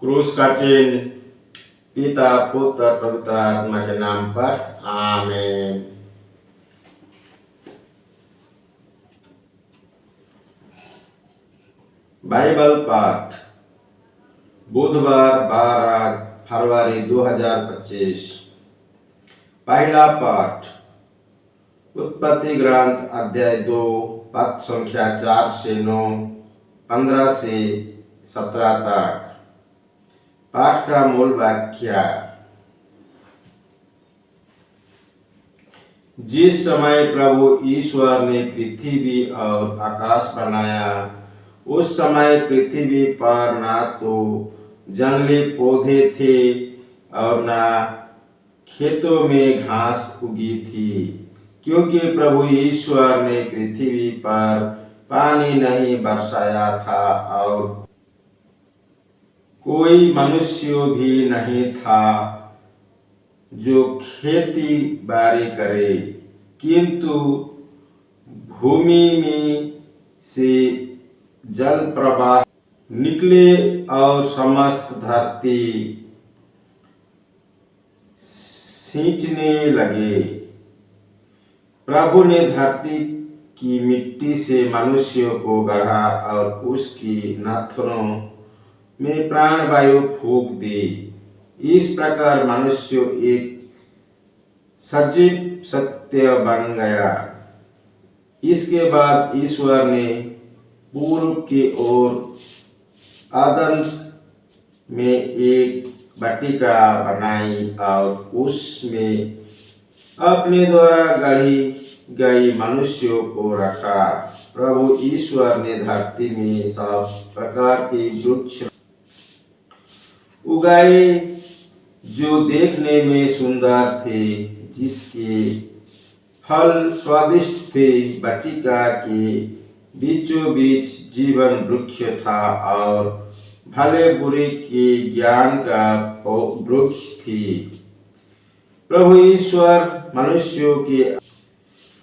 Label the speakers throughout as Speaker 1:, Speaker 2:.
Speaker 1: क्रूस का चिन्ह पिता पुत्र पवित्र आत्मा के नाम पर आमीन। बाइबल पाठ बुधवार 12 फरवरी 2025। पहला पाठ उत्पत्ति ग्रंथ अध्याय 2 पद संख्या 4 से 9, 15 से 17 तक। पाठ का मूल वाक्य। जिस समय प्रभु ईश्वर ने पृथ्वी और आकाश बनाया, उस समय पृथ्वी पर ना तो जंगली पौधे थे और ना खेतों में घास उगी थी, क्योंकि प्रभु ईश्वर ने पृथ्वी पर पानी नहीं बरसाया था और कोई मनुष्य भी नहीं था जो खेती बाड़ी करे, किंतु भूमि में से जल प्रवाह निकले और समस्त धरती सींचने लगे। प्रभु ने धरती की मिट्टी से मनुष्य को गढ़ा और उसकी नाथनों में प्राणवायु फूंक दी। इस प्रकार मनुष्य एक सजीव सत्य बन गया। इसके बाद ईश्वर ने पूर्व की ओर आदम में एक बटिका बनाई और उसमें अपने द्वारा गढ़ी गई मनुष्यों को रखा। प्रभु ईश्वर ने धरती में सब प्रकार के वृक्ष उगाए जो देखने में सुंदर थे, जिसके फल स्वादिष्ट थे। बटिका के बीचों बीच जीवन वृक्ष था और भले बुरे के ज्ञान का वृक्ष थी। प्रभु ईश्वर मनुष्यों के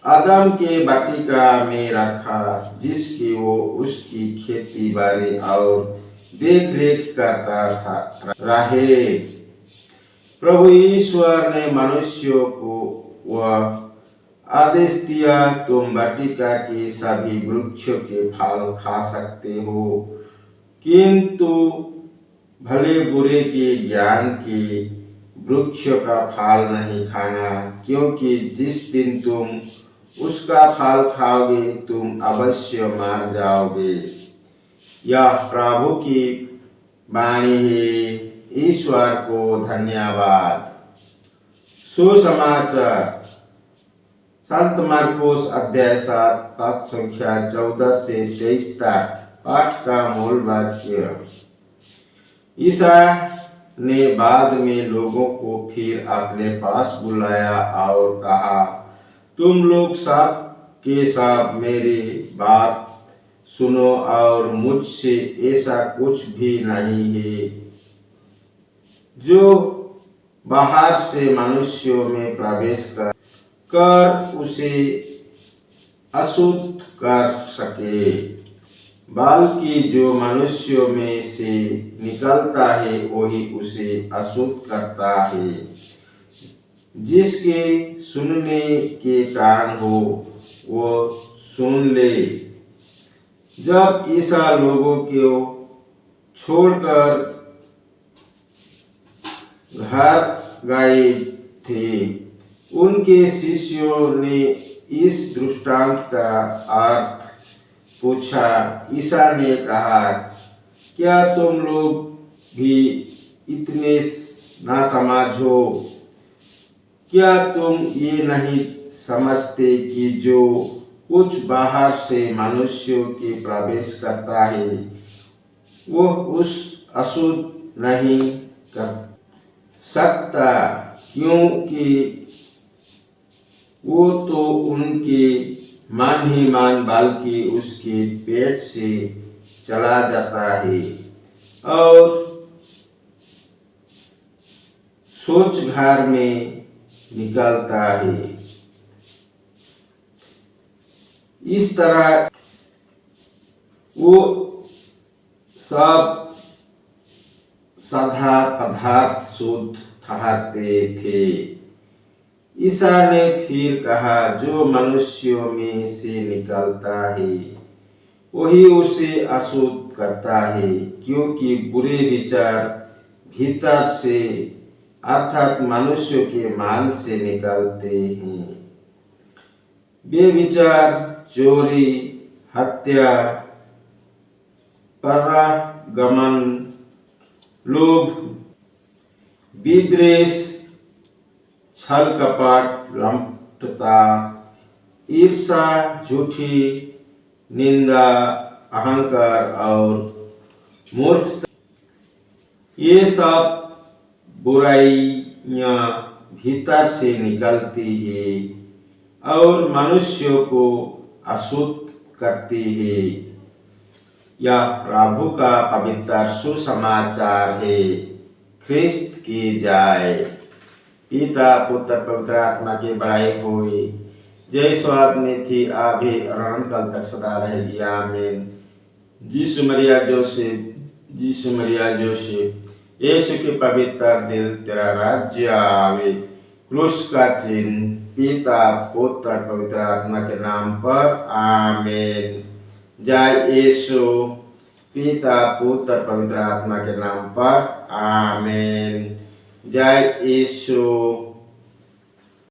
Speaker 1: आदम के बटिका में रखा, जिसकी वो उसकी खेती बाड़ी और देख रेख करता रहे। प्रभु ईश्वर ने मनुष्यों को वह आदेश दिया, तुम बटिका के सभी वृक्षों के फल खा सकते हो, किंतु भले बुरे के ज्ञान के वृक्ष का फल नहीं खाना, क्योंकि जिस दिन तुम उसका फल खाओगे तुम अवश्य मर जाओगे। यह प्रभु की वाणी है। ईश्वर को धन्यवाद। सुसमाचार संत मरकुस अध्याय 7 पद संख्या 14 से 23 तक। पाठ का मूल वाक्य। ईसा ने बाद में लोगों को फिर अपने पास बुलाया और कहा, तुम लोग सब के सब मेरी बात सुनो और मुझसे ऐसा कुछ भी नहीं है जो बाहर से मनुष्यों में प्रवेश कर उसे अशुद्ध कर सके, बल्कि जो मनुष्यों में से निकलता है वही उसे अशुद्ध करता है। जिसके सुनने के कान हो वो सुन ले। जब ईसा लोगों को छोड़कर घर गए थे, उनके शिष्यों ने इस दृष्टांत का अर्थ पूछा। ईसा ने कहा, क्या तुम लोग भी इतने नासमझ हो? क्या तुम ये नहीं समझते कि जो कुछ बाहर से मनुष्यों के प्रवेश करता है वो उस अशुद्ध नहीं कर सकता, क्योंकि वो तो उनके मन ही मन बल्कि उसके पेट से चला जाता है और सोच घर में निकलता है। इस तरह वो सब सादा पदार्थ शुद्ध ठहरते थे। ईसा ने फिर कहा, जो मनुष्यों में से निकलता है वही उसे अशुद्ध करता है, क्योंकि बुरे विचार भीतर से अर्थात मनुष्य के मन से निकलते हैं। वे विचार चोरी, हत्या, परागमन, लोभ, विद्वेष, छल कपट, लंपटता, ईर्ष्या, झूठी निंदा, अहंकार और मूर्खता, ये सब बुराइयां भीतर से निकलती है और मनुष्यों को अशुद्ध करती है। यह प्रभु का पवित्र सुसमाचार है। ख्रिस्त की जाए। पिता पुत्र पवित्र आत्मा की बड़ाई होई, जय स्वाद में थी आभी और अनंत काल तक सदा रहेगी, आमीन। यीशु मरिया जोसेफ, यीशु मरिया जोसेफ, यीशु के पवित्र दिल तेरा राज्य आवे। क्रूस का चिन्ह पिता पुत्र पवित्र आत्मा के नाम पर, आमीन। जय यीशु, पिता पुत्र पवित्र आत्मा के नाम पर, आमीन। जय यीशु।